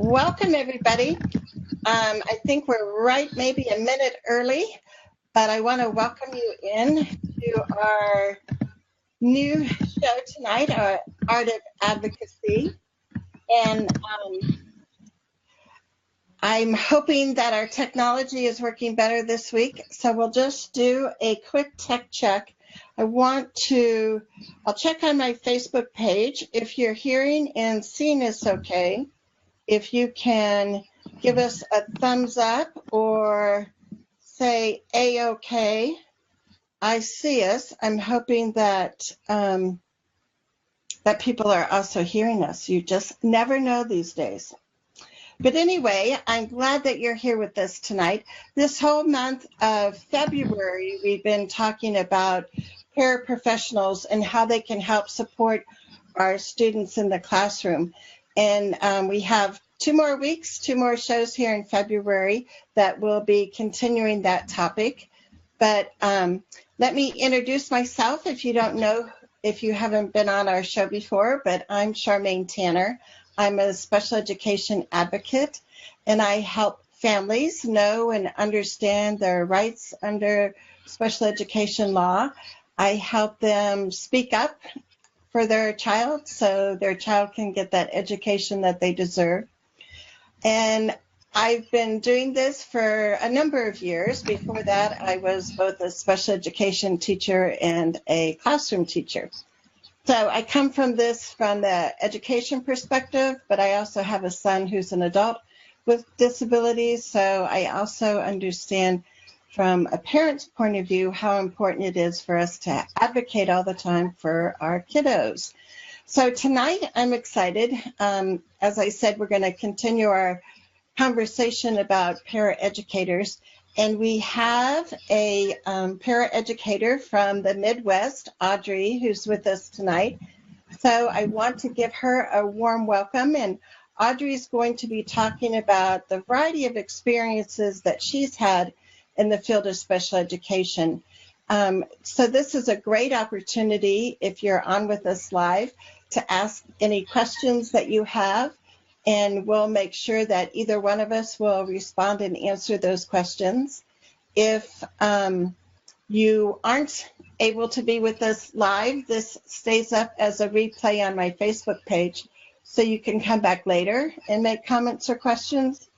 Welcome, everybody. I think we're right maybe a minute early, but I want to welcome you in to our new show tonight, our Art of Advocacy. And I'm hoping that our technology is working better this week, so we'll just do a quick tech check. I'll check on my Facebook page. If you're hearing and seeing us okay, if you can give us a thumbs up or say A-OK, I see us. I'm hoping that that people are also hearing us. You just never know these days. But anyway, I'm glad that you're here with us tonight. This whole month of February, we've been talking about paraprofessionals and how they can help support our students in the classroom. And we have 2 more weeks, 2 more shows here in February that will be continuing that topic. But let me introduce myself if you don't know, if you haven't been on our show before, but I'm Charmaine Thaner. I'm a special education advocate, and I help families know and understand their rights under special education law. I help them speak up for their child so their child can get that education that they deserve. And I've been doing this for a number of years. Before that, I was both a special education teacher and a classroom teacher. So I come from the education perspective, but I also have a son who's an adult with disabilities. So I also understand from a parent's point of view how important it is for us to advocate all the time for our kiddos. So tonight I'm excited. As I said, we're going to continue our conversation about paraeducators. And we have a paraeducator from the Midwest, Audrey, who's with us tonight. So I want to give her a warm welcome. And Audrey is going to be talking about the variety of experiences that she's had in the field of special education. So this is a great opportunity, if you're on with us live, to ask any questions that you have. And we'll make sure that either one of us will respond and answer those questions. If you aren't able to be with us live, this stays up as a replay on my Facebook page, so you can come back later and make comments or questions.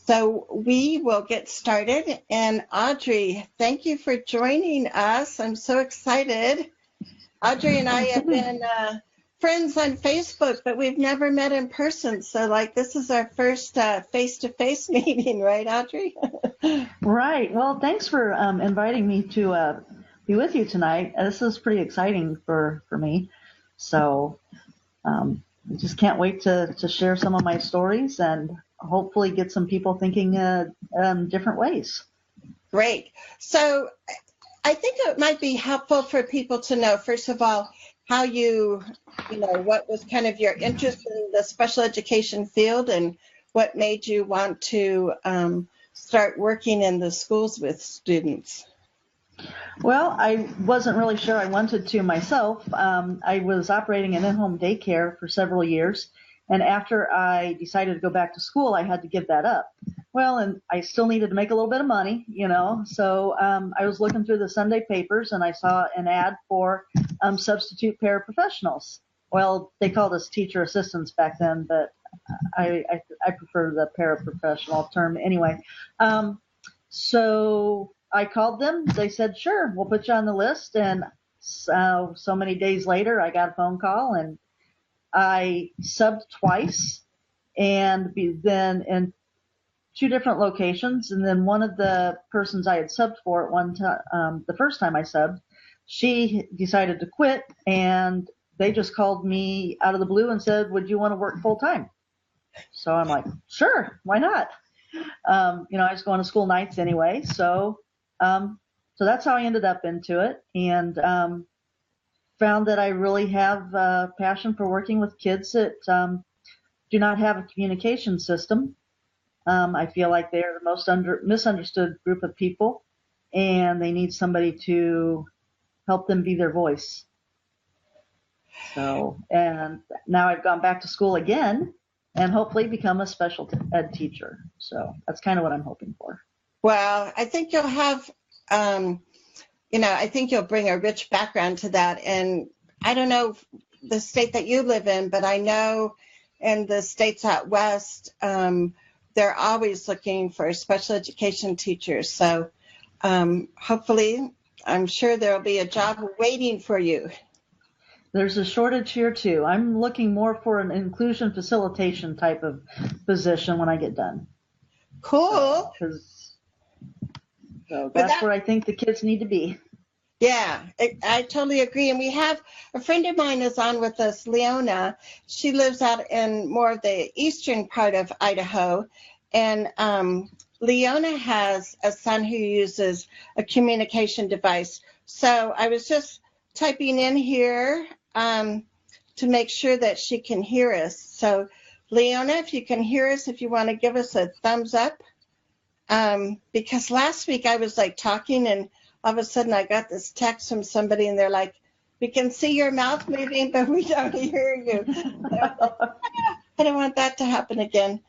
So we will get started. And Audrey, thank you for joining us. I'm so excited. Audrey and I have been friends on Facebook, but we've never met in person. So this is our first face-to-face meeting, right, Audrey? Right. Well, thanks for inviting me to be with you tonight. This is pretty exciting for me. So I just can't wait to share some of my stories and hopefully get some people thinking different ways. Great. So I think it might be helpful for people to know, first of all, how what was kind of your interest in the special education field and what made you want to start working in the schools with students? Well, I wasn't really sure I wanted to myself. I was operating an in-home daycare for several years, and after I decided to go back to school, I had to give that up. Well, and I still needed to make a little bit of money, so I was looking through the Sunday papers, and I saw an ad for substitute paraprofessionals. Well, they called us teacher assistants back then, but I prefer the paraprofessional term anyway. So I called them. They said, sure, we'll put you on the list. And so many days later, I got a phone call, and I subbed twice, and then in 2 different locations. And then one of the persons I had subbed for at one time, the first time I subbed, she decided to quit, and they just called me out of the blue and said, would you want to work full time? So I'm like, sure, why not? I was going to school nights anyway. So that's how I ended up into it, and found that I really have a passion for working with kids that do not have a communication system. I feel like they're the most misunderstood group of people, and they need somebody to help them be their voice. So, and now I've gone back to school again, and hopefully become a special ed teacher. So that's kind of what I'm hoping for. Well, I think you'll have, I think you'll bring a rich background to that. And I don't know the state that you live in, but I know in the states out west, they're always looking for special education teachers. So hopefully, I'm sure there'll be a job waiting for you. There's a shortage here too. I'm looking more for an inclusion facilitation type of position when I get done. Cool. So that's where I think the kids need to be. Yeah, I totally agree. And we have a friend of mine is on with us, Leona. She lives out in more of the eastern part of Idaho. And Leona has a son who uses a communication device. So I was just typing in here to make sure that she can hear us. So Leona, if you can hear us, if you want to give us a thumbs up. Because last week I was like talking and all of a sudden I got this text from somebody and they're like, we can see your mouth moving, but we don't hear you. I don't want that to happen again.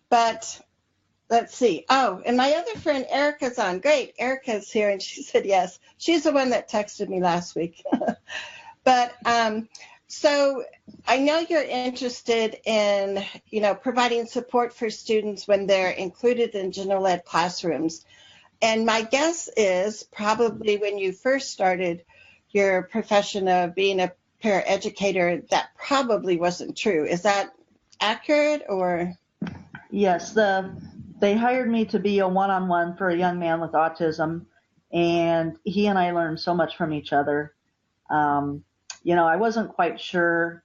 But let's see. Oh, and my other friend Erica's on. Great. Erica's here and she said yes. She's the one that texted me last week. But so I know you're interested in, providing support for students when they're included in general ed classrooms. And my guess is probably when you first started your profession of being a paraeducator, that probably wasn't true. Is that accurate or? Yes, they hired me to be a one-on-one for a young man with autism, and he and I learned so much from each other. I wasn't quite sure,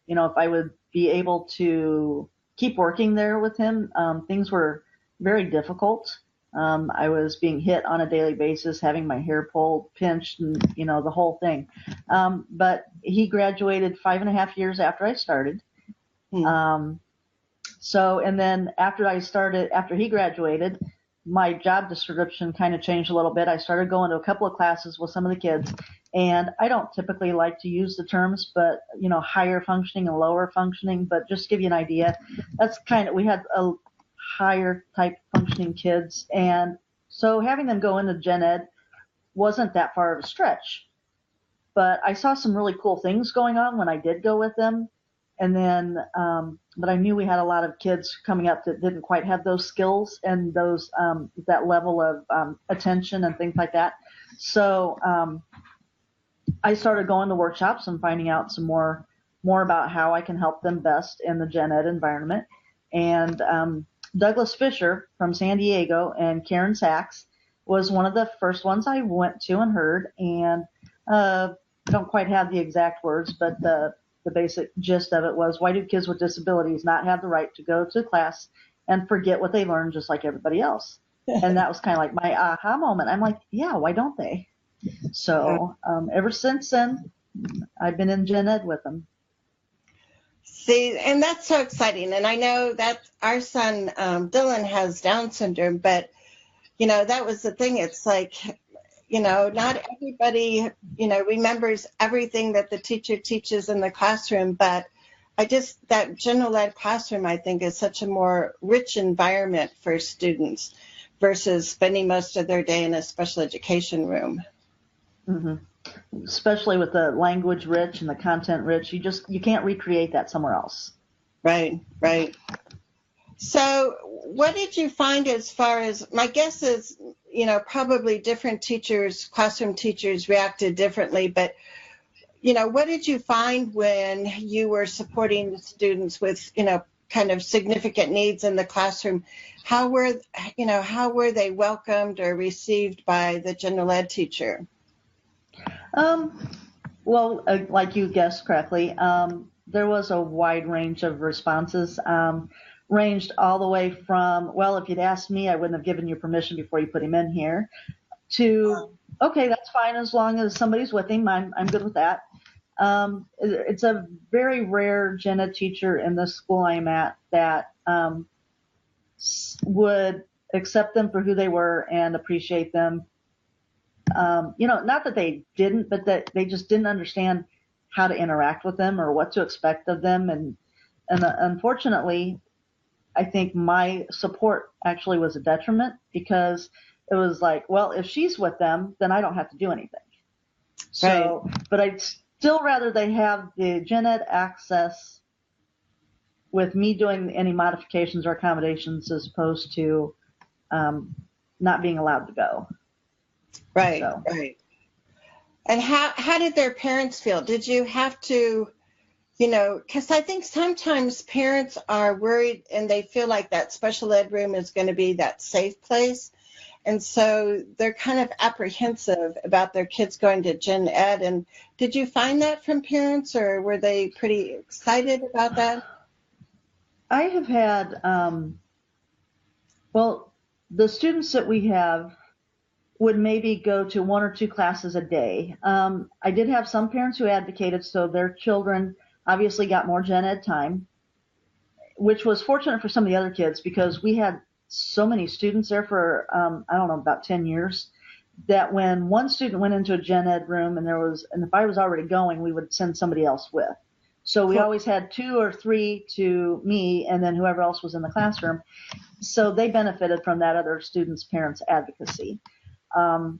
if I would be able to keep working there with him. Things were very difficult. I was being hit on a daily basis, having my hair pulled, pinched, and, the whole thing. But he graduated 5.5 years after I started. And then after he graduated, my job description kind of changed a little bit. I started going to a couple of classes with some of the kids, and I don't typically like to use the terms, but, higher functioning and lower functioning, but just to give you an idea, we had a higher type functioning kids. And so having them go into gen ed wasn't that far of a stretch, but I saw some really cool things going on when I did go with them. And then, but I knew we had a lot of kids coming up that didn't quite have those skills and that level of attention and things like that. So I started going to workshops and finding out some more about how I can help them best in the gen ed environment. And Douglas Fisher from San Diego and Karen Sachs was one of the first ones I went to and heard. And don't quite have the exact words, but the basic gist of it was, why do kids with disabilities not have the right to go to class and forget what they learned just like everybody else? And that was kind of like my aha moment. I'm like, yeah, why don't they? So ever since then, I've been in gen ed with them. See, and that's so exciting. And I know that our son, Dylan, has Down syndrome, but, that was the thing. It's like, not everybody, remembers everything that the teacher teaches in the classroom, but that general ed classroom, I think, is such a more rich environment for students versus spending most of their day in a special education room. Mm-hmm. Especially with the language rich and the content rich, you can't recreate that somewhere else. Right. So what did you find as far as, my guess is, probably different teachers, classroom teachers reacted differently, but, what did you find when you were supporting the students with, kind of significant needs in the classroom? How were they welcomed or received by the general ed teacher? Well, like you guessed correctly, there was a wide range of responses, ranged all the way from, well, if you'd asked me, I wouldn't have given you permission before you put him in here, to, okay, that's fine as long as somebody's with him. I'm good with that. It's a very rare gen ed teacher in the school I'm at that would accept them for who they were and appreciate them. Not that they didn't, but that they just didn't understand how to interact with them or what to expect of them. And And unfortunately, I think my support actually was a detriment, because it was like, well, if she's with them, then I don't have to do anything. So, Right. but I'd still rather they have the gen ed access with me doing any modifications or accommodations, as opposed to not being allowed to go. Right. So. Right. And how did their parents feel? Did you have to, because I think sometimes parents are worried and they feel like that special ed room is going to be that safe place. And so they're kind of apprehensive about their kids going to gen ed. And did you find that from parents, or were they pretty excited about that? I have had, well, the students that we have would maybe go to 1 or 2 classes a day. I did have some parents who advocated, so their children obviously got more gen ed time, which was fortunate for some of the other kids, because we had so many students there for, I don't know, about 10 years, that when one student went into a gen ed room and if I was already going, we would send somebody else with. So we always had 2 or 3 to me, and then whoever else was in the classroom. So they benefited from that other student's parents' advocacy. I've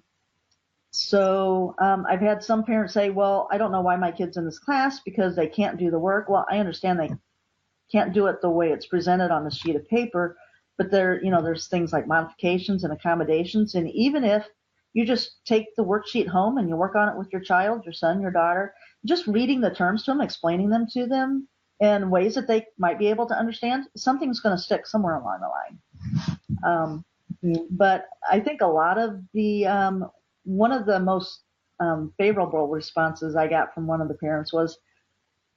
had some parents say, well, I don't know why my kid's in this class because they can't do the work. Well, I understand they can't do it the way it's presented on the sheet of paper, but there's things like modifications and accommodations. And even if you just take the worksheet home and you work on it with your child, your son, your daughter, just reading the terms to them, explaining them to them in ways that they might be able to understand, something's going to stick somewhere along the line. But I think a lot of one of the most favorable responses I got from one of the parents was,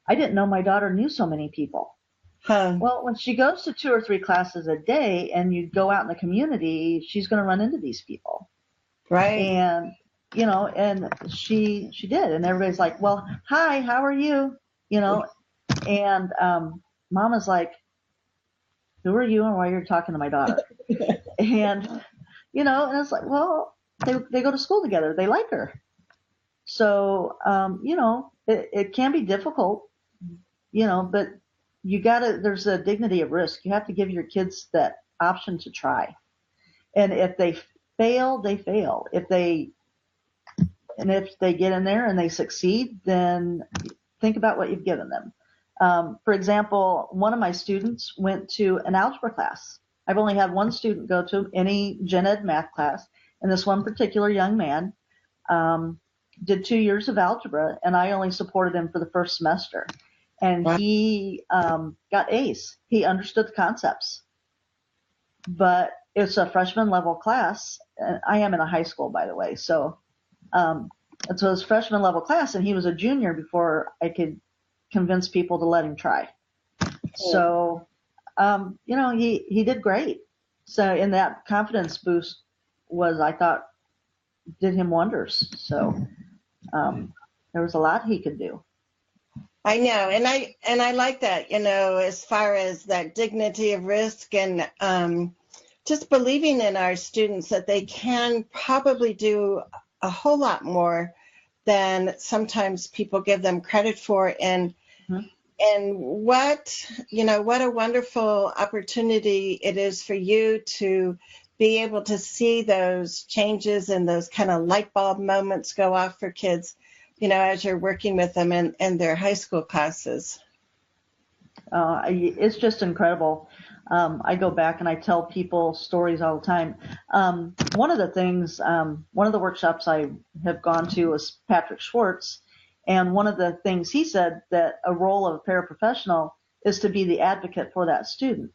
I didn't know my daughter knew so many people. Huh. Well, when she goes to 2 or 3 classes a day and you go out in the community, she's going to run into these people. Right. And, and she did. And everybody's like, well, hi, how are you? And Mama's like, who are you and why are you talking to my daughter? And, and it's like, well, they go to school together. They like her. So, it can be difficult, but there's a dignity of risk. You have to give your kids that option to try. And if they fail, they fail. If they get in there and they succeed, then think about what you've given them. For example, one of my students went to an algebra class. I've only had one student go to any gen ed math class, and this one particular young man did 2 years of algebra, and I only supported him for the first semester. And he got A's. He understood the concepts. But it's a freshman level class. And I am in a high school, by the way. So it was freshman level class, and he was a junior before I could convince people to let him try. So, he did great. So, in that confidence boost I thought, did him wonders. So, there was a lot he could do. I know. And I like that, as far as that dignity of risk and just believing in our students that they can probably do a whole lot more than sometimes people give them credit for. And what a wonderful opportunity it is for you to be able to see those changes and those kind of light bulb moments go off for kids, as you're working with them in their high school classes. It's just incredible. I go back and I tell people stories all the time. One of the workshops I have gone to was Patrick Schwartz, and one of the things he said, that a role of a paraprofessional is to be the advocate for that student.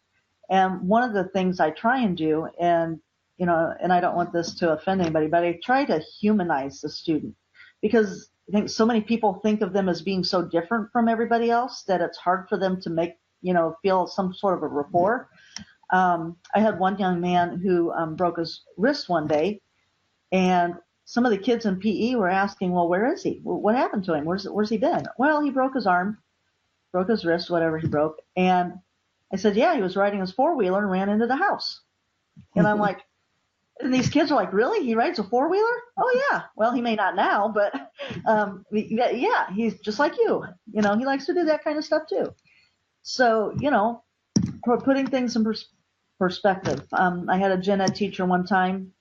And one of the things I try and do, and I don't want this to offend anybody, but I try to humanize the student, because I think so many people think of them as being so different from everybody else that it's hard for them to feel some sort of a rapport. I had one young man who broke his wrist one day, and some of the kids in PE were asking, well, where is he? What happened to him? Where's he been? Well, he broke his arm, broke his wrist, whatever he broke. And I said, yeah, he was riding his 4-wheeler and ran into the house. And I'm like, and these kids are like, really? He rides a 4-wheeler? Oh, yeah. Well, he may not now, but yeah, he's just like you. He likes to do that kind of stuff too. So, putting things in perspective. I had a gen ed teacher one time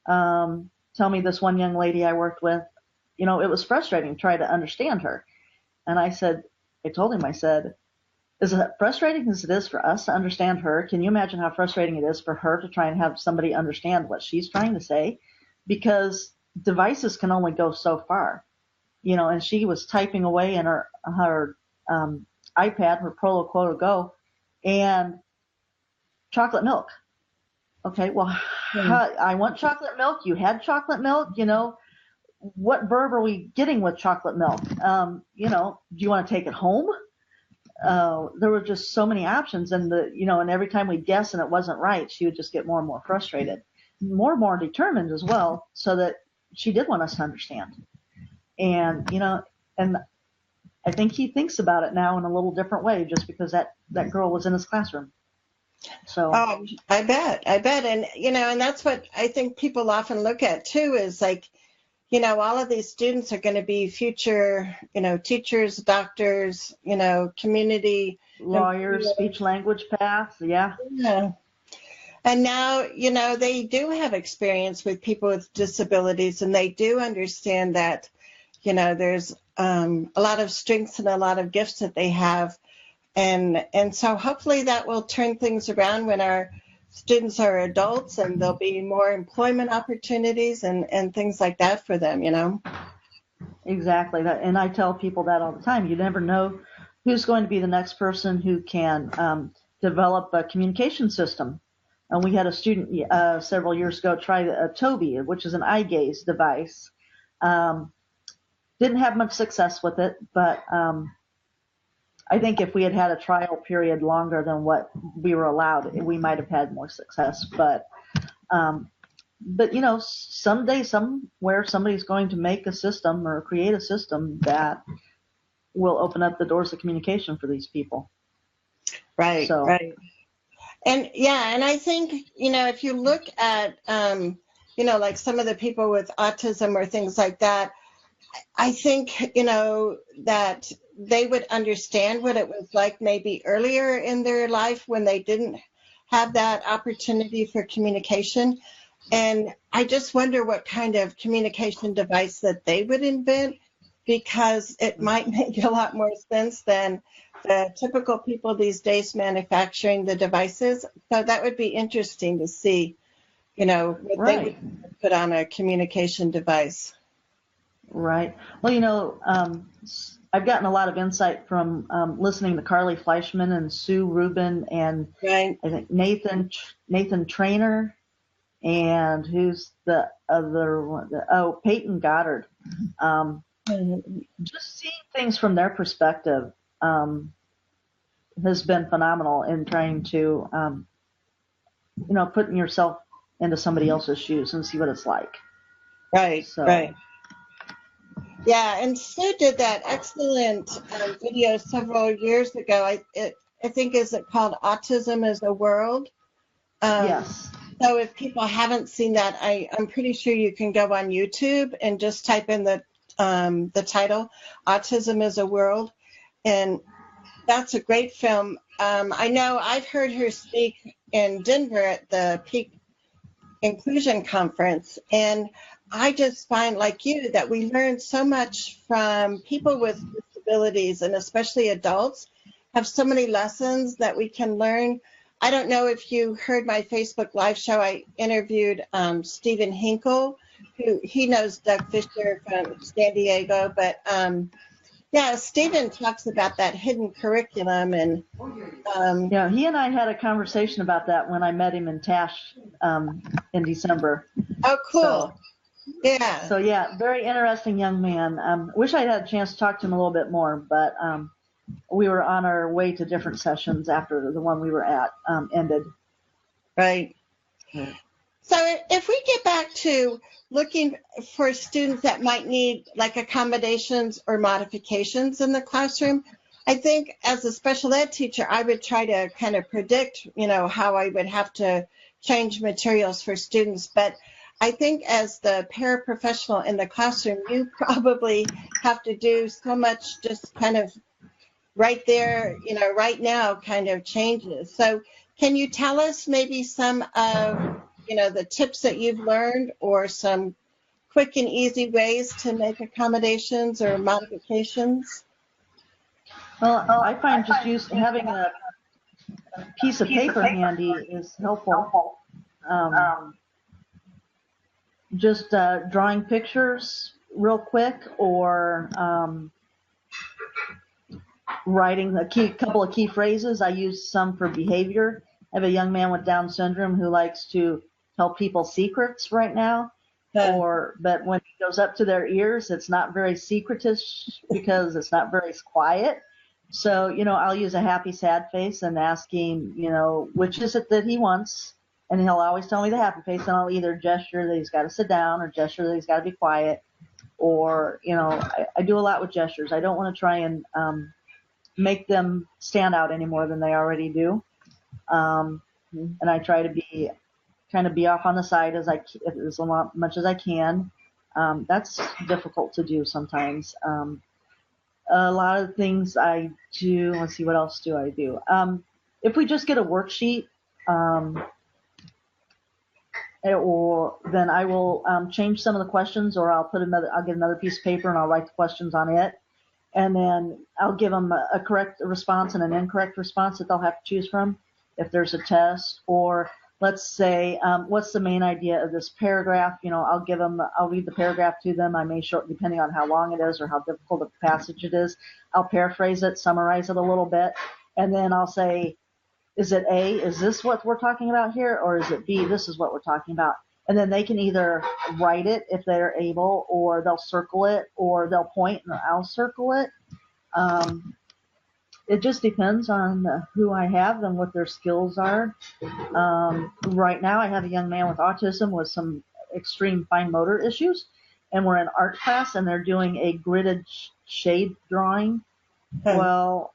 tell me, this one young lady I worked with, it was frustrating to try to understand her. And I told him, I said, as frustrating as it is for us to understand her, can you imagine how frustrating it is for her to try and have somebody understand what she's trying to say? Because devices can only go so far, and she was typing away in her iPad, her Prolo Quoto Go, and chocolate milk. Okay, well, I want chocolate milk. You had chocolate milk, what verb are we getting with chocolate milk? Do you want to take it home? There were just so many options, and and every time we'd guess and it wasn't right, she would just get more and more frustrated, more and more determined as well, so that she did want us to understand. And, and I think he thinks about it now in a little different way, just because that girl was in his classroom. So, I bet. And, and that's what I think people often look at too, is like, all of these students are going to be future, teachers, doctors, community lawyers, speech language paths. Yeah. And now, they do have experience with people with disabilities, and they do understand that, there's a lot of strengths and a lot of gifts that they have. And so hopefully that will turn things around when our students are adults, and there'll be more employment opportunities and things like that for them, Exactly. And I tell people that all the time. You never know who's going to be the next person who can develop a communication system. And we had a student several years ago try a Toby, which is an eye gaze device. Didn't have much success with it, but I think if we had had a trial period longer than what we were allowed, we might have had more success. But someday, somewhere, somebody's going to make a system or create a system that will open up the doors of communication for these people. Right. So, right. And I think, if you look at, like some of the people with autism or things like that, I think, that they would understand what it was like maybe earlier in their life when they didn't have that opportunity for communication. And I just wonder what kind of communication device that they would invent, because it might make a lot more sense than the typical people these days manufacturing the devices. So that would be interesting to see, what they would put on a communication device. Right. Well, I've gotten a lot of insight from listening to Carly Fleischman and Sue Rubin and I think Nathan Trainer, and who's the other one? Peyton Goddard. Just seeing things from their perspective has been phenomenal in trying to, putting yourself into somebody else's shoes and see what it's like. Right. Yeah, and Sue did that excellent video several years ago. I think, is it called Autism is a World? Yes. So if people haven't seen that, I'm pretty sure you can go on YouTube and just type in the title, Autism is a World, and that's a great film. I know I've heard her speak in Denver at the Peak Inclusion Conference, and I just find, like you, that we learn so much from people with disabilities, and especially adults have so many lessons that we can learn. I don't know if you heard my Facebook Live show. I interviewed Stephen Hinkle, who he knows Doug Fisher from San Diego, but Stephen talks about that hidden curriculum, and he and I had a conversation about that when I met him in Tash in December. Oh, cool. So very interesting young man. Wish I had a chance to talk to him a little bit more, but we were on our way to different sessions after the one we were at ended. Right. So if we get back to looking for students that might need like accommodations or modifications in the classroom, I think as a special ed teacher, I would try to kind of predict, how I would have to change materials for students. But I think as the paraprofessional in the classroom, you probably have to do so much just kind of, right there, right now kind of changes. So can you tell us maybe some of, the tips that you've learned or some quick and easy ways to make accommodations or modifications? Well, I find just having a piece of paper handy is helpful. Just drawing pictures real quick, or writing couple of key phrases. I use some for behavior. I have a young man with Down syndrome who likes to tell people secrets right now. But when it goes up to their ears, it's not very secretish because it's not very quiet. So, I'll use a happy, sad face and ask him, which is it that he wants? And he'll always tell me the happy face, and I'll either gesture that he's got to sit down or gesture that he's got to be quiet. Or, I do a lot with gestures. I don't want to try and make them stand out any more than they already do. And I try to be off on the side as much as I can. That's difficult to do sometimes. A lot of things I do. Let's see, what else do I do? If we just get a worksheet, then I will change some of the questions, or I'll get another piece of paper and I'll write the questions on it. And then I'll give them a correct response and an incorrect response that they'll have to choose from if there's a test. Or let's say, what's the main idea of this paragraph? I'll read the paragraph to them. I may depending on how long it is or how difficult a passage it is, I'll paraphrase it, summarize it a little bit. And then I'll say, is it A, is this what we're talking about here? Or is it B, this is what we're talking about? And then they can either write it if they're able, or they'll circle it, or they'll point and I'll circle it. It just depends on who I have and what their skills are. Right now I have a young man with autism with some extreme fine motor issues, and we're in art class and they're doing a gridded shade drawing. Well,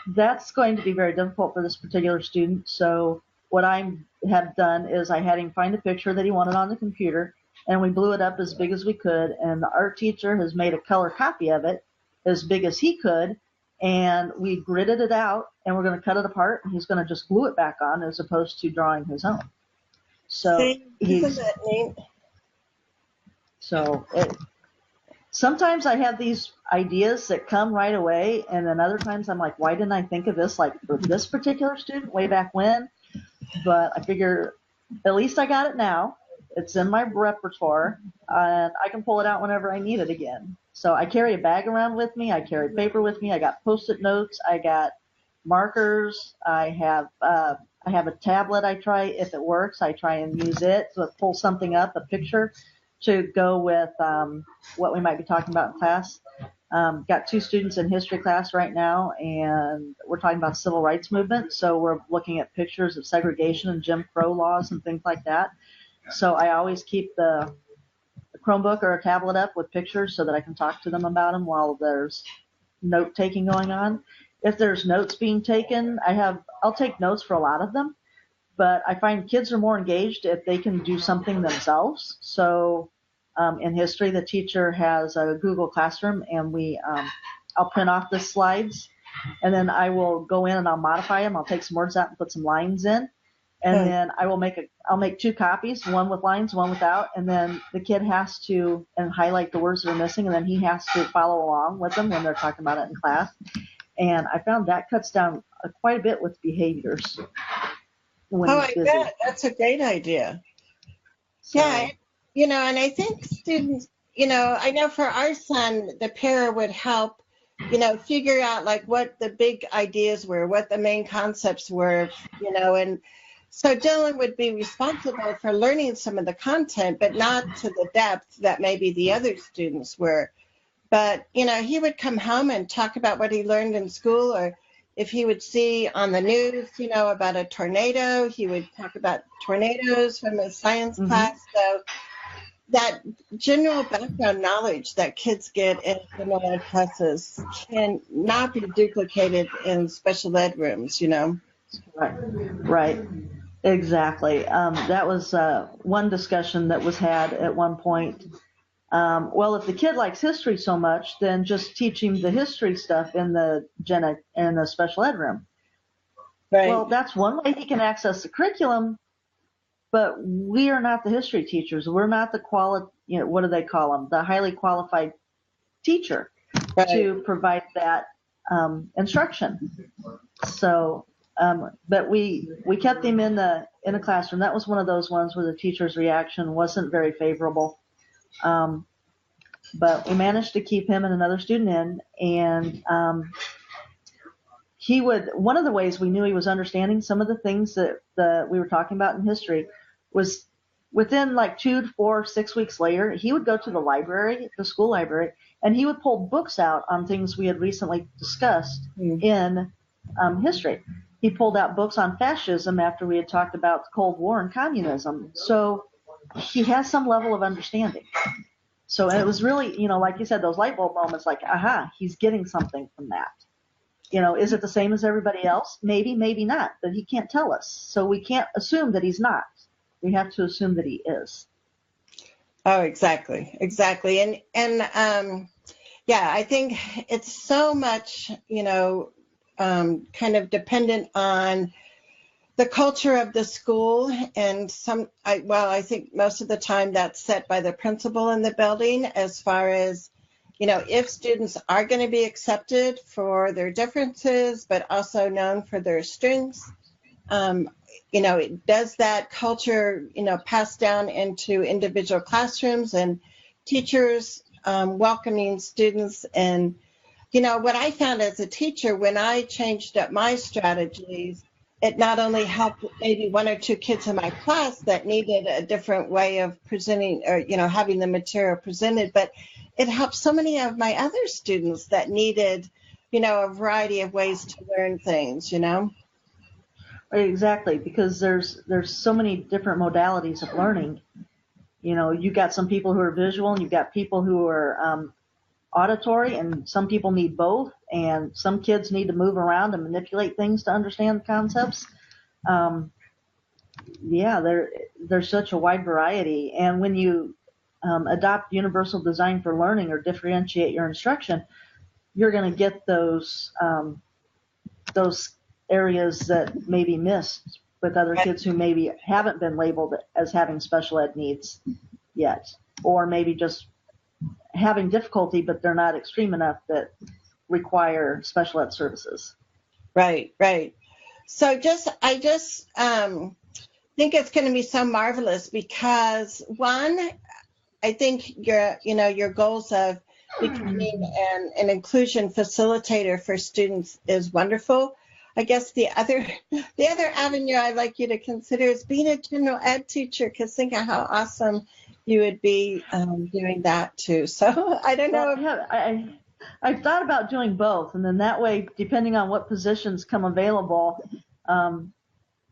that's going to be very difficult for this particular student. So what I have done is I had him find a picture that he wanted on the computer, and we blew it up as big as we could, and the art teacher has made a color copy of it as big as he could, and we gridded it out, and we're going to cut it apart, and he's going to just glue it back on as opposed to drawing his own. So isn't that neat? So sometimes I have these ideas that come right away, and then other times I'm like, why didn't I think of this like for this particular student way back when? But I figure at least I got it now. It's in my repertoire, and I can pull it out whenever I need it again. So I carry a bag around with me. I carry paper with me. I got Post-it notes. I got markers. I have a tablet. I try, if it works, I try and use it to pull something up, a picture, to go with what we might be talking about in class. Got 2 students in history class right now, and we're talking about civil rights movement. So we're looking at pictures of segregation and Jim Crow laws and things like that. So I always keep the Chromebook or a tablet up with pictures so that I can talk to them about them while there's note taking going on. If there's notes being taken, I'll take notes for a lot of them, but I find kids are more engaged if they can do something themselves. So in history, the teacher has a Google Classroom, and I'll print off the slides, and then I will go in and I'll modify them. I'll take some words out and put some lines in, and then I'll make 2 copies, one with lines, one without, and then the kid has to highlight the words that are missing, and then he has to follow along with them when they're talking about it in class. And I found that cuts down quite a bit with behaviors. I bet. That's a great idea. So, yeah, and I think students, I know for our son, the para would help, figure out like what the big ideas were, what the main concepts were, and so Dylan would be responsible for learning some of the content, but not to the depth that maybe the other students were. But, he would come home and talk about what he learned in school, or if he would see on the news, about a tornado, he would talk about tornadoes from his science class. So that general background knowledge that kids get in general ed classes can not be duplicated in special ed rooms, Right. Exactly. That was one discussion that was had at one point. Well, if the kid likes history so much, then just teach him the history stuff in the special ed room. Right. Well, that's one way he can access the curriculum, but we are not the history teachers. We're not the what do they call them? The highly qualified teacher Right. to provide that instruction. So, but we kept him in a classroom. That was one of those ones where the teacher's reaction wasn't very favorable. But we managed to keep him and another student in, and one of the ways we knew he was understanding some of the things that we were talking about in history was within like 2 to 4, 6 weeks later, he would go to the library, the school library, and he would pull books out on things we had recently discussed in history. He pulled out books on fascism after we had talked about the Cold War and communism. So he has some level of understanding. So it was really, like you said, those light bulb moments like, aha, he's getting something from that. Is it the same as everybody else? Maybe, maybe not, but he can't tell us. So we can't assume that he's not. We have to assume that he is. Oh, exactly. And yeah, I think it's so much, kind of dependent on the culture of the school, and I think most of the time that's set by the principal in the building as far as, if students are going to be accepted for their differences, but also known for their strengths, does that culture, pass down into individual classrooms and teachers welcoming students. And, what I found as a teacher, when I changed up my strategies, it not only helped maybe 1 or 2 kids in my class that needed a different way of presenting or, having the material presented, but it helped so many of my other students that needed, a variety of ways to learn things, Exactly, because there's so many different modalities of learning. You've got some people who are visual and you've got people who are auditory, and some people need both, and some kids need to move around and manipulate things to understand the concepts. There's such a wide variety, and when you adopt universal design for learning or differentiate your instruction, you're going to get those areas that may be missed with other kids who maybe haven't been labeled as having special ed needs yet, or maybe just having difficulty, but they're not extreme enough that require special ed services. Right. So I just think it's going to be so marvelous because, one, I think your goals of becoming an inclusion facilitator for students is wonderful. I guess the other avenue I'd like you to consider is being a general ed teacher, because think of how awesome you would be doing that too. So I don't know. I've thought about doing both, and then that way, depending on what positions come available, I'm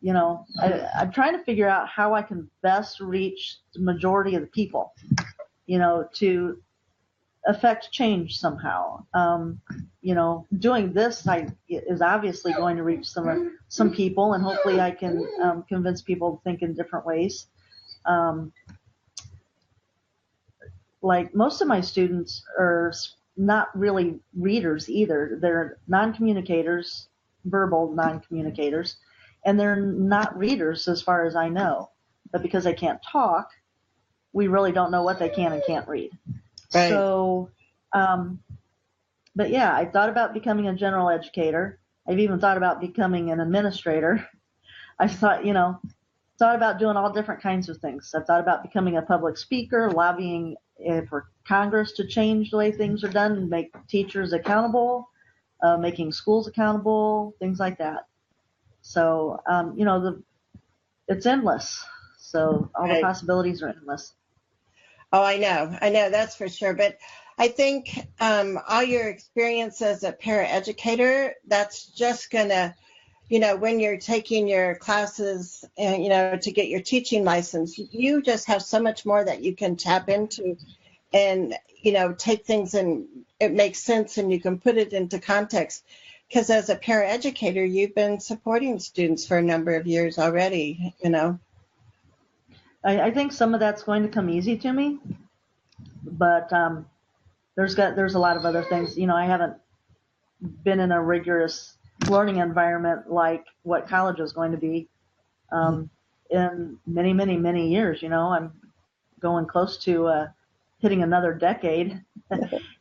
trying to figure out how I can best reach the majority of the people, to affect change somehow. Doing this is obviously going to reach some people, and hopefully I can convince people to think in different ways. Like most of my students are not really readers either. They're non-communicators, verbal non-communicators, and they're not readers as far as I know. But because they can't talk, we really don't know what they can and can't read. Right. So, but yeah, I thought about becoming a general educator. I've even thought about becoming an administrator. I thought about doing all different kinds of things. I've thought about becoming a public speaker, lobbying for Congress to change the way things are done and make teachers accountable, making schools accountable, things like that. So, it's endless. So all the possibilities are endless. Oh, I know, that's for sure. But I think all your experience as a paraeducator, that's just gonna, when you're taking your classes and, to get your teaching license, you just have so much more that you can tap into and, take things and it makes sense and you can put it into context. Because as a paraeducator, you've been supporting students for a number of years already, I think some of that's going to come easy to me. but there's a lot of other things. I haven't been in a rigorous learning environment like what college is going to be in many, many, many years. I'm going close to hitting another decade,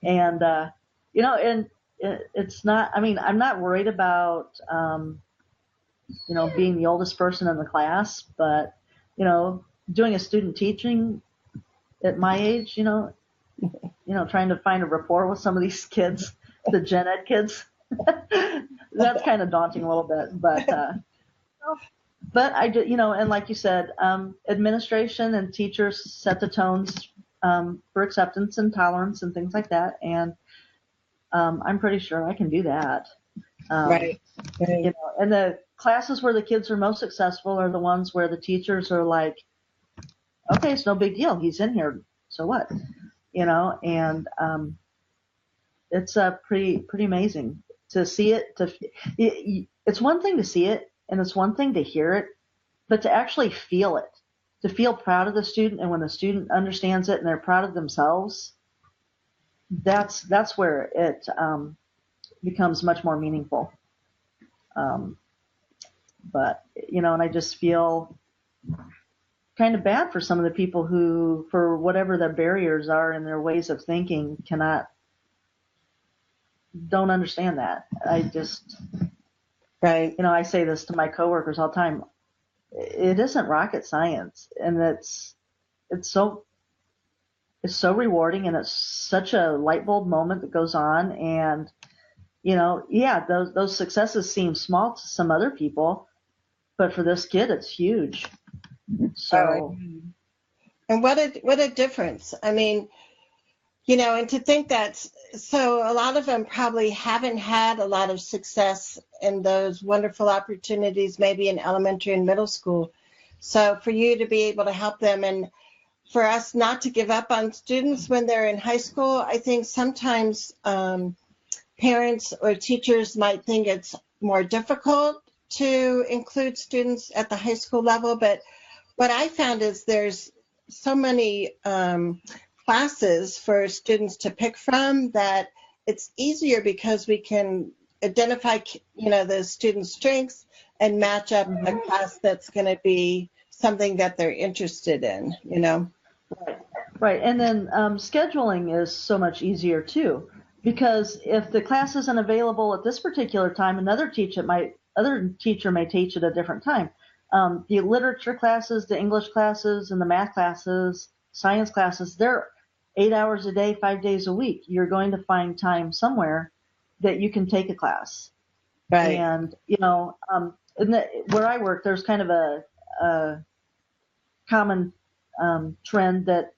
and and it's not. I mean, I'm not worried about being the oldest person in the class, but doing a student teaching at my age, trying to find a rapport with some of these kids, the gen ed kids, that's kind of daunting a little bit, but I do, and like you said, administration and teachers set the tones for acceptance and tolerance and things like that, and I'm pretty sure I can do that. Right. And the classes where the kids are most successful are the ones where the teachers are like, okay, it's no big deal. He's in here. So what? And it's pretty amazing to see it. It's one thing to see it, and it's one thing to hear it, but to actually feel it, to feel proud of the student, and when the student understands it and they're proud of themselves, that's where it becomes much more meaningful. But and I just feel kind of bad for some of the people who, for whatever their barriers are in their ways of thinking, don't understand that. Right. I say this to my coworkers all the time. It isn't rocket science, and it's so rewarding, and it's such a light bulb moment that goes on. And those successes seem small to some other people, but for this kid, it's huge. So, and what a difference. I mean, and to think that, so a lot of them probably haven't had a lot of success in those wonderful opportunities, maybe in elementary and middle school. So for you to be able to help them, and for us not to give up on students when they're in high school, I think sometimes parents or teachers might think it's more difficult to include students at the high school level. But what I found is there's so many classes for students to pick from that it's easier because we can identify, the students' strengths and match up a class that's going to be something that they're interested in, Right. And then scheduling is so much easier too, because if the class isn't available at this particular time, another teacher may teach at a different time. The literature classes, the English classes, and the math classes, science classes, they're 8 hours a day, 5 days a week. You're going to find time somewhere that you can take a class. Right. And, where I work, there's kind of a common trend that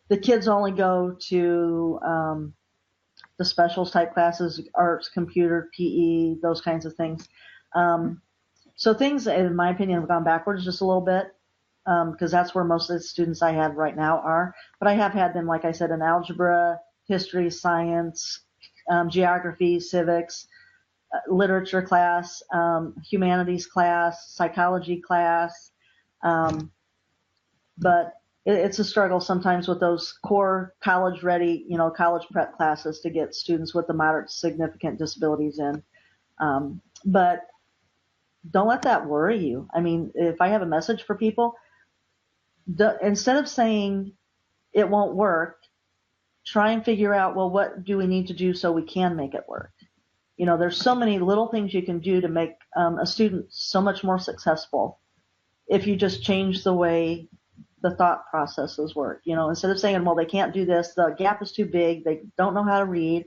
the kids only go to the specials type classes, arts, computer, PE, those kinds of things. So things, in my opinion, have gone backwards just a little bit, because that's where most of the students I have right now are. But I have had them, like I said, in algebra, history, science, geography, civics, literature class, humanities class, psychology class. But it's a struggle sometimes with those core college-ready, college prep classes to get students with the moderate to significant disabilities in. But don't let that worry you. I mean, if I have a message for people, instead of saying it won't work, try and figure out, well, what do we need to do so we can make it work? There's so many little things you can do to make a student so much more successful if you just change the way the thought processes work. Instead of saying, well, they can't do this, the gap is too big, they don't know how to read.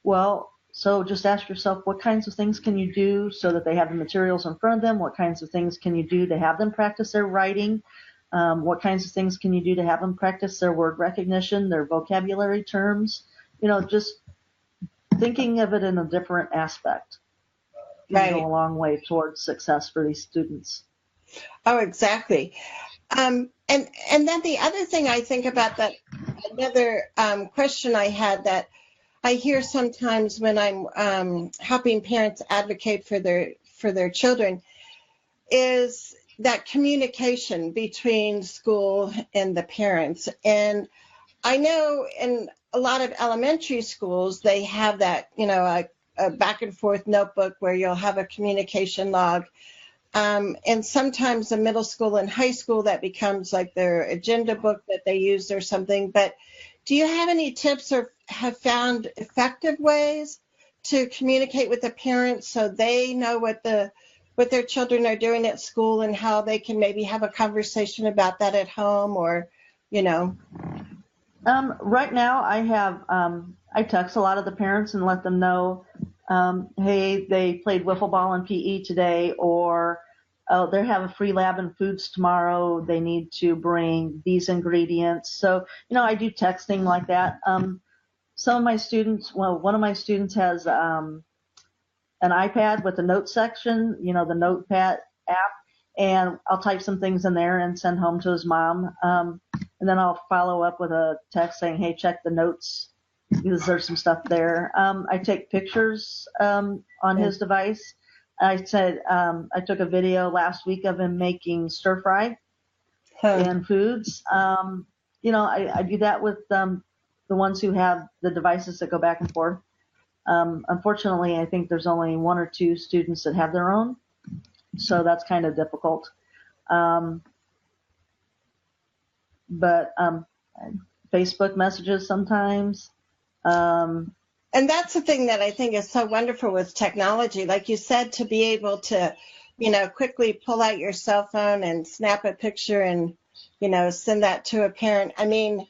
Well, so just ask yourself, what kinds of things can you do so that they have the materials in front of them? What kinds of things can you do to have them practice their writing? What kinds of things can you do to have them practice their word recognition, their vocabulary terms? Just thinking of it in a different aspect can go a long way towards success for these students. Oh, exactly. And then the other thing I think about, that another question I had that I hear sometimes when I'm helping parents advocate for their children, is that communication between school and the parents. And I know in a lot of elementary schools, they have that, a back and forth notebook where you'll have a communication log. And sometimes in middle school and high school, that becomes like their agenda book that they use or something. But do you have any tips or have found effective ways to communicate with the parents so they know what their children are doing at school and how they can maybe have a conversation about that at home or, Right now, I text a lot of the parents and let them know, hey, they played wiffle ball in PE today, or oh, they have a free lab in foods tomorrow. They need to bring these ingredients. So, I do texting like that. Some of my students, one of my students has an iPad with a note section, the Notepad app, and I'll type some things in there and send home to his mom. And then I'll follow up with a text saying, hey, check the notes because there's some stuff there. I take pictures on his device. I said I took a video last week of him making stir fry and foods. I do that with the ones who have the devices that go back and forth. Unfortunately, I think there's only one or two students that have their own, so that's kind of difficult. But Facebook messages sometimes. And that's the thing that I think is so wonderful with technology. Like you said, to be able to, quickly pull out your cell phone and snap a picture and, send that to a parent. I mean,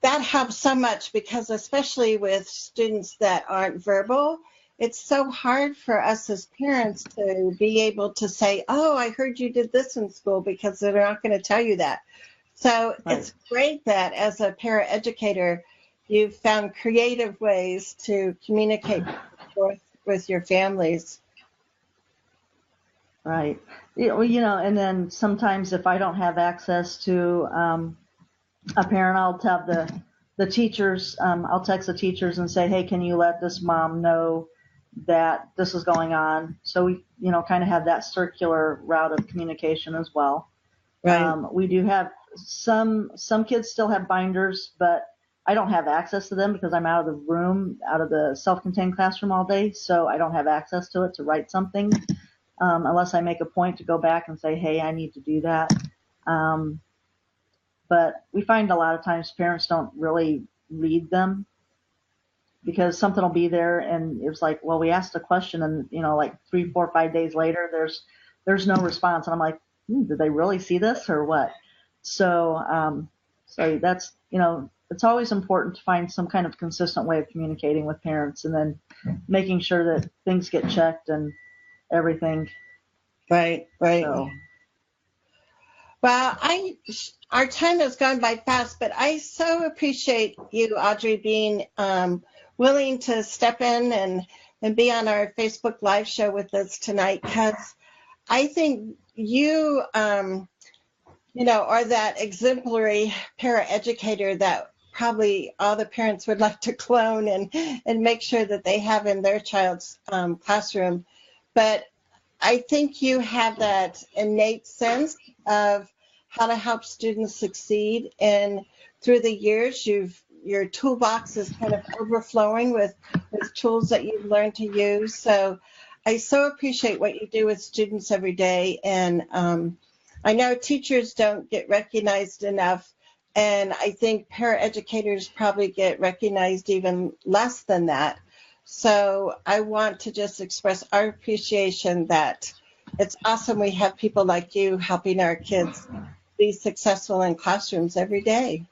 that helps so much because especially with students that aren't verbal, it's so hard for us as parents to be able to say, oh, I heard you did this in school, because they're not going to tell you that. So Right. It's great that as a paraeducator, you've found creative ways to communicate with your families. Right. And then sometimes if I don't have access to a parent, I'll have the teachers, I'll text the teachers and say, hey, can you let this mom know that this is going on? So we, kind of have that circular route of communication as well. Right. We do have some kids still have binders, but I don't have access to them because I'm out of the room, out of the self-contained classroom all day. So I don't have access to it to write something unless I make a point to go back and say, hey, I need to do that. But we find a lot of times parents don't really read them because something will be there and it's like, well, we asked a question and, like 3, 4, 5 days later, there's no response. And I'm like, did they really see this or what? So that's, it's always important to find some kind of consistent way of communicating with parents and then making sure that things get checked and everything. Right. So. Well, our time has gone by fast, but I so appreciate you, Audrey, being willing to step in and be on our Facebook Live show with us tonight, because I think you, are that exemplary paraeducator that probably all the parents would like to clone and make sure that they have in their child's classroom. But I think you have that innate sense of how to help students succeed. And through the years, your toolbox is kind of overflowing with tools that you've learned to use. So I so appreciate what you do with students every day. And I know teachers don't get recognized enough. And I think paraeducators probably get recognized even less than that. So I want to just express our appreciation that it's awesome we have people like you helping our kids be successful in classrooms every day.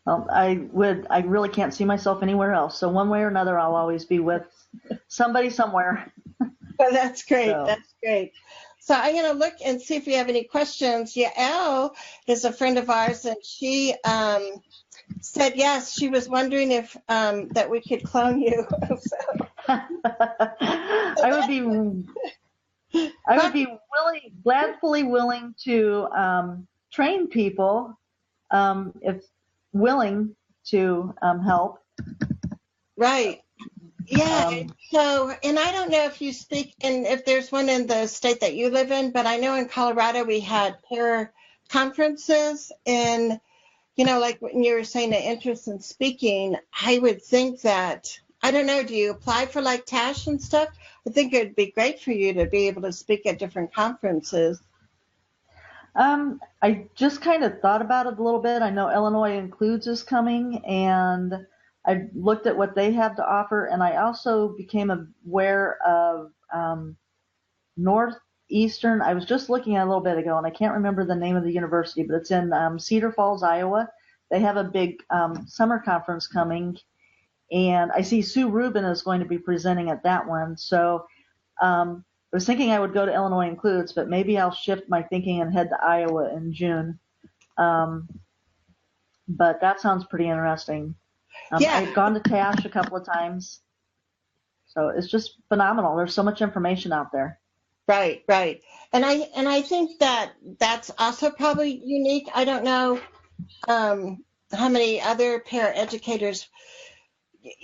Well, I really can't see myself anywhere else. So one way or another, I'll always be with somebody somewhere. Well, that's great. So. That's great. So I'm going to look and see if we have any questions. Yael is a friend of ours, and she said yes. She was wondering if that we could clone you. I would be gladfully willing to train people if willing to help. Right. Yeah. So, and I don't know if you speak, and if there's one in the state that you live in, but I know in Colorado we had pair conferences, and like when you were saying the interest in speaking, I would think that, I don't know, do you apply for like TASH and stuff? I think it would be great for you to be able to speak at different conferences. I just kind of thought about it a little bit. I know Illinois Includes is coming, and I looked at what they have to offer, and I also became aware of Northeastern. I was just looking at it a little bit ago, and I can't remember the name of the university, but it's in Cedar Falls, Iowa. They have a big summer conference coming, and I see Sue Rubin is going to be presenting at that one. So I was thinking I would go to Illinois Includes, but maybe I'll shift my thinking and head to Iowa in June. But that sounds pretty interesting. Yeah. I've gone to TASH a couple of times. So it's just phenomenal. There's so much information out there. Right. And I think that that's also probably unique. I don't know how many other paraeducators,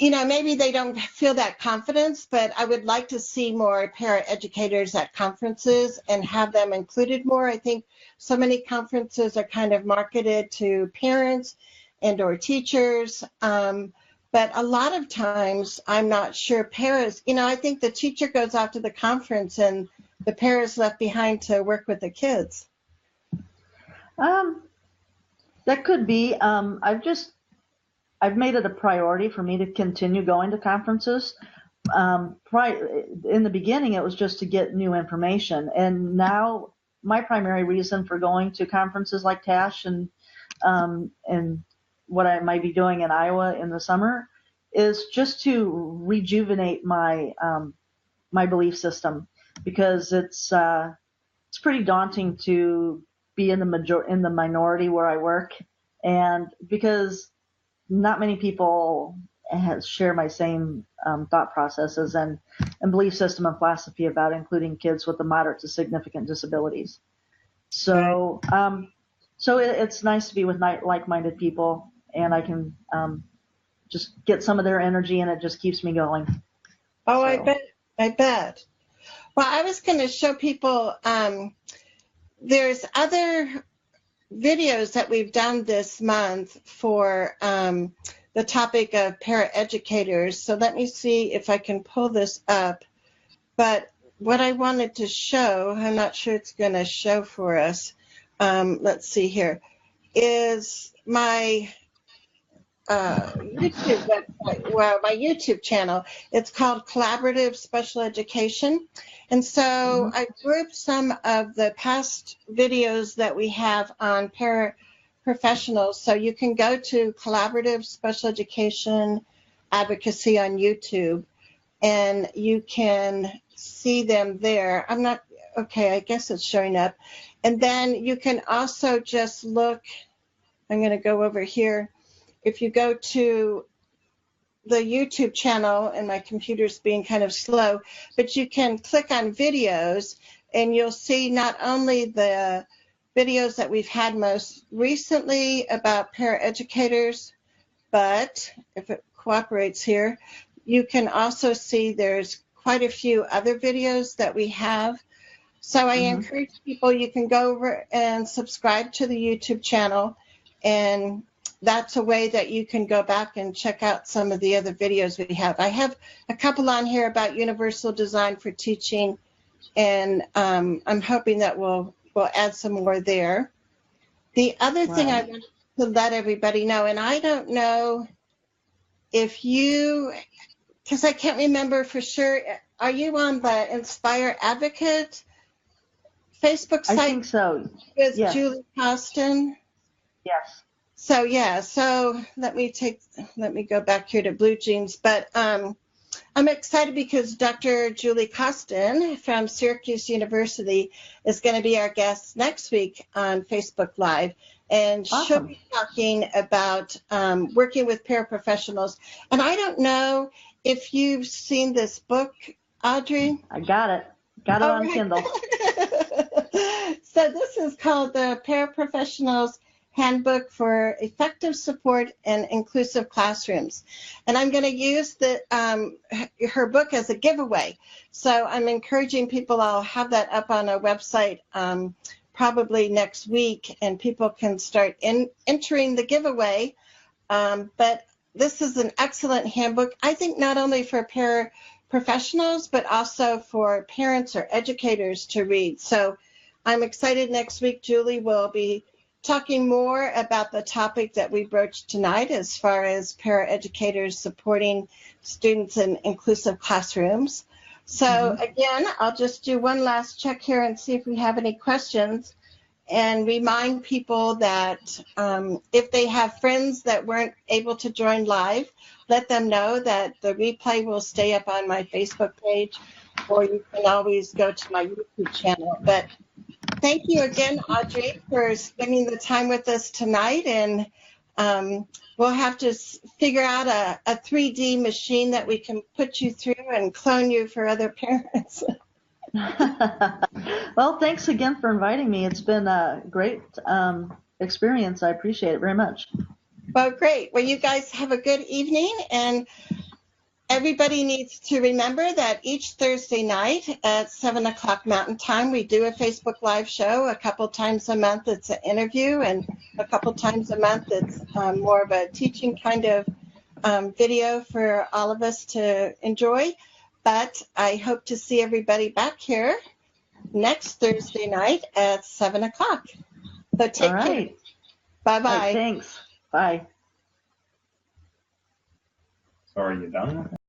maybe they don't feel that confidence, but I would like to see more paraeducators at conferences and have them included more. I think so many conferences are kind of marketed to parents and or teachers. But a lot of times I'm not sure paras, I think the teacher goes off to the conference and the para's left behind to work with the kids. That could be. I've made it a priority for me to continue going to conferences. In the beginning, it was just to get new information. And now my primary reason for going to conferences like TASH and what I might be doing in Iowa in the summer is just to rejuvenate my my belief system, because it's pretty daunting to be in the minority where I work, and because not many people share my same thought processes and belief system and philosophy about including kids with the moderate to significant disabilities. So it's nice to be with like-minded people, and I can just get some of their energy, and it just keeps me going. Oh, so. I bet. Well, I was going to show people, there's other videos that we've done this month for the topic of paraeducators. So let me see if I can pull this up. But what I wanted to show, I'm not sure it's going to show for us. Let's see here, is my YouTube website, well, my YouTube channel. It's called Collaborative Special Education. And so I grouped some of the past videos that we have on paraprofessionals. So you can go to Collaborative Special Education Advocacy on YouTube, and you can see them there. I guess it's showing up. And then you can also just look, I'm going to go over here. If you go to the YouTube channel, and my computer's being kind of slow, but you can click on videos and you'll see not only the videos that we've had most recently about paraeducators, but if it cooperates here, you can also see there's quite a few other videos that we have. So I encourage people, you can go over and subscribe to the YouTube channel, and that's a way that you can go back and check out some of the other videos we have. I have a couple on here about universal design for teaching, and I'm hoping that we'll add some more there. The other thing I wanted to let everybody know, and I don't know if you, because I can't remember for sure, are you on the Inspire Advocate Facebook site? I think so. With Julie Costin? Yes. So let me go back here to Blue Jeans, but I'm excited because Dr. Julie Costin from Syracuse University is going to be our guest next week on Facebook Live, and she'll be talking about working with paraprofessionals. And I don't know if you've seen this book, Audrey. I got it. Got it on Kindle. So this is called the Paraprofessionals Handbook for Effective Support and Inclusive Classrooms. And I'm going to use her book as a giveaway. So I'm encouraging people, I'll have that up on our website probably next week, and people can start entering the giveaway. But this is an excellent handbook, I think, not only for paraprofessionals, but also for parents or educators to read. So I'm excited next week. Julie will be talking more about the topic that we broached tonight as far as paraeducators supporting students in inclusive classrooms. So again, I'll just do one last check here and see if we have any questions, and remind people that if they have friends that weren't able to join live, let them know that the replay will stay up on my Facebook page, or you can always go to my YouTube channel. But thank you again, Audrey, for spending the time with us tonight, and we'll have to figure out a 3D machine that we can put you through and clone you for other parents. Well, thanks again for inviting me. It's been a great experience. I appreciate it very much. Well, great. Well, you guys have a good evening, and everybody needs to remember that each Thursday night at 7 o'clock Mountain Time, we do a Facebook Live show. A couple times a month, it's an interview, and a couple times a month, it's more of a teaching kind of video for all of us to enjoy. But I hope to see everybody back here next Thursday night at 7 o'clock. So take care. Bye-bye. Right, thanks. Bye. So are you done with it?